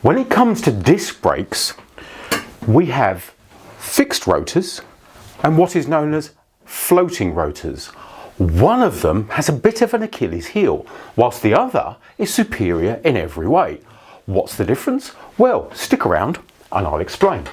When it comes to disc brakes, we have fixed rotors and what is known as floating rotors. One of them has a bit of an Achilles heel, whilst the other is superior in every way. What's the difference? Well, stick around and I'll explain.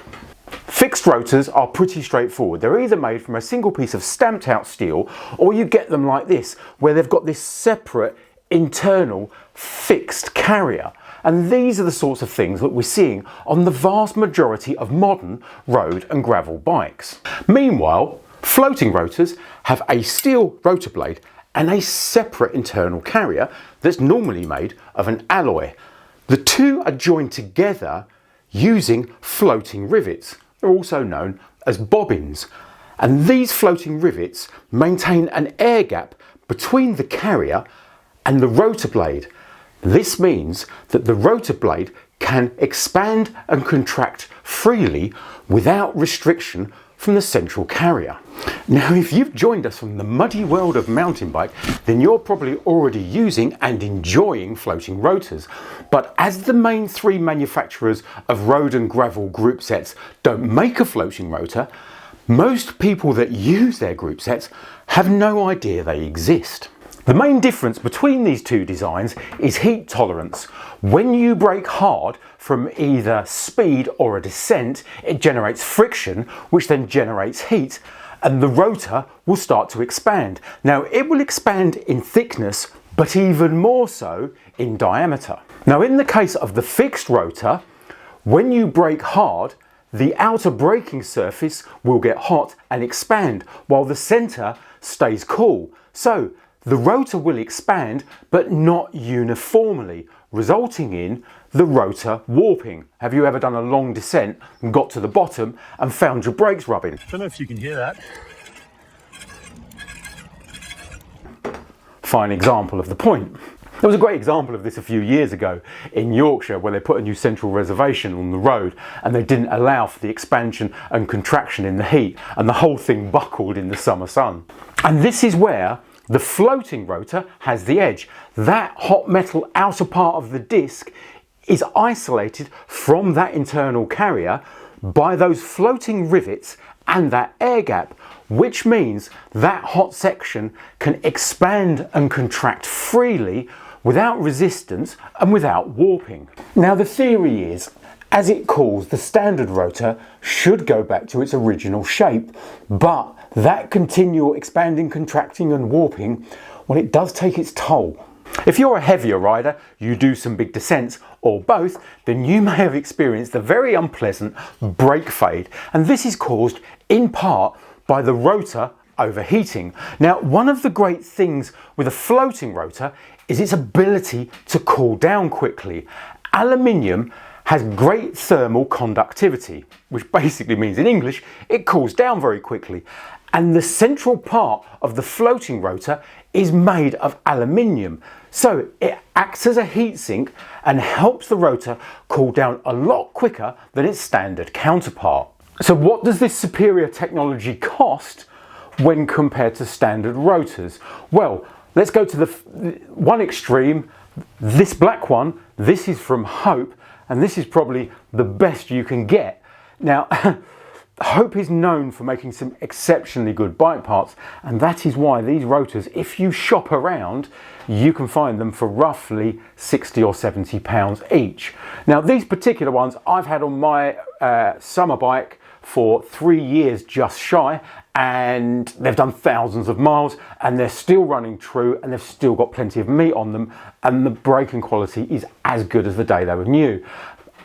Fixed rotors are pretty straightforward. They're either made from a single piece of stamped out steel, or you get them like this, where they've got this separate internal fixed carrier. And these are the sorts of things that we're seeing on the vast majority of modern road and gravel bikes. Meanwhile, floating rotors have a steel rotor blade and a separate internal carrier that's normally made of an alloy. The two are joined together using floating rivets. They're also known as bobbins. And these floating rivets maintain an air gap between the carrier and the rotor blade. This means that the rotor blade can expand and contract freely without restriction from the central carrier. Now, if you've joined us from the muddy world of mountain bike, then you're probably already using and enjoying floating rotors. But as the main three manufacturers of road and gravel group sets don't make a floating rotor, most people that use their group sets have no idea they exist. The main difference between these two designs is heat tolerance. When you brake hard from either speed or a descent, it generates friction, which then generates heat, and the rotor will start to expand. Now, it will expand in thickness, but even more so in diameter. Now, in the case of the fixed rotor, when you brake hard, the outer braking surface will get hot and expand, while the center stays cool. So, the rotor will expand, but not uniformly, resulting in the rotor warping. Have you ever done a long descent and got to the bottom and found your brakes rubbing? I don't know if you can hear that. Fine example of the point. There was a great example of this a few years ago in Yorkshire, where they put a new central reservation on the road and they didn't allow for the expansion and contraction in the heat, and the whole thing buckled in the summer sun. And this is where the floating rotor has the edge. That hot metal outer part of the disc is isolated from that internal carrier by those floating rivets and that air gap, which means that hot section can expand and contract freely without resistance and without warping. Now, the theory is, as it cools, the standard rotor should go back to its original shape, but that continual expanding, contracting and warping, well, it does take its toll. If you're a heavier rider, you do some big descents or both, then you may have experienced the very unpleasant brake fade, and this is caused in part by the rotor overheating. Now, one of the great things with a floating rotor is its ability to cool down quickly. Aluminium has great thermal conductivity, which basically means in English, it cools down very quickly. And the central part of the floating rotor is made of aluminium. So it acts as a heat sink and helps the rotor cool down a lot quicker than its standard counterpart. So what does this superior technology cost when compared to standard rotors? Well, let's go to the one extreme. This black one, this is from Hope, and this is probably the best you can get. Now, Hope is known for making some exceptionally good bike parts, and that is why these rotors, if you shop around, you can find them for roughly £60 or £70 each. Now, these particular ones I've had on my summer bike for 3 years just shy, and they've done thousands of miles and they're still running true, and they've still got plenty of meat on them, and the braking quality is as good as the day they were new.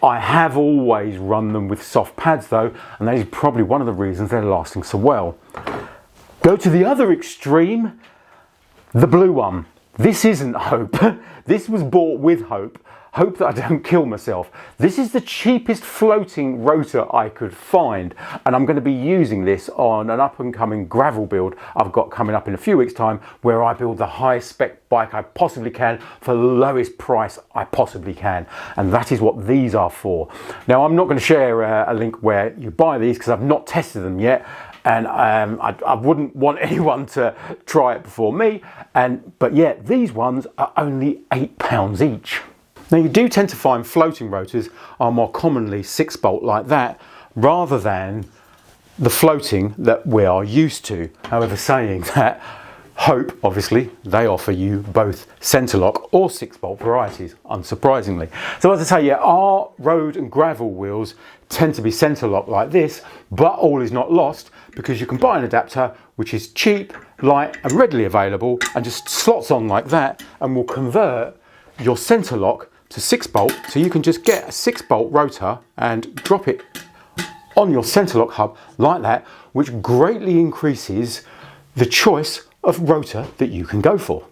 I have always run them with soft pads though, and that is probably one of the reasons they're lasting so well. Go to the other extreme, the blue one. This isn't Hope. This was bought with Hope. Hope that I don't kill myself. This is the cheapest floating rotor I could find, and I'm going to be using this on an up and coming gravel build I've got coming up in a few weeks time, where I build the highest spec bike I possibly can for the lowest price I possibly can, and that is what these are for. Now, I'm not going to share a link where you buy these because I've not tested them yet, and I wouldn't want anyone to try it before me, but yeah, these ones are only £8 each. Now you do tend to find floating rotors are more commonly 6-bolt like that rather than the floating that we are used to. However, saying that, Hope, obviously, they offer you both centre lock or 6-bolt varieties, unsurprisingly. So as I say, yeah, our road and gravel wheels tend to be centre lock like this, but all is not lost because you can buy an adapter which is cheap, light and readily available and just slots on like that and will convert your centre lock to 6-bolt, so you can just get a 6-bolt rotor and drop it on your centre lock hub like that, which greatly increases the choice of rotor that you can go for.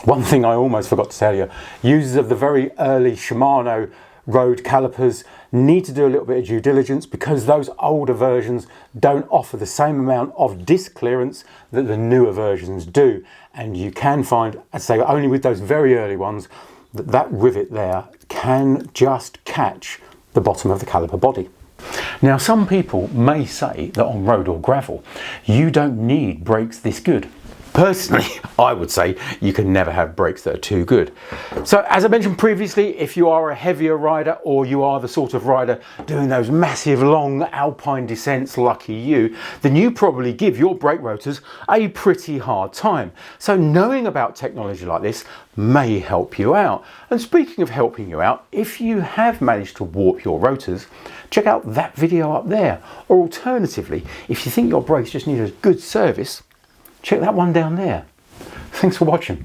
One thing I almost forgot to tell you, users of the very early Shimano road calipers need to do a little bit of due diligence because those older versions don't offer the same amount of disc clearance that the newer versions do, and you can find, as I say, only with those very early ones, that rivet there can just catch the bottom of the caliper body. Now some people may say that on road or gravel you don't need brakes this good. Personally, I would say you can never have brakes that are too good. So as I mentioned previously, if you are a heavier rider or you are the sort of rider doing those massive long alpine descents, lucky you, then you probably give your brake rotors a pretty hard time. So knowing about technology like this may help you out. And speaking of helping you out, if you have managed to warp your rotors, check out that video up there. Or alternatively, if you think your brakes just need a good service, check that one down there. Thanks for watching.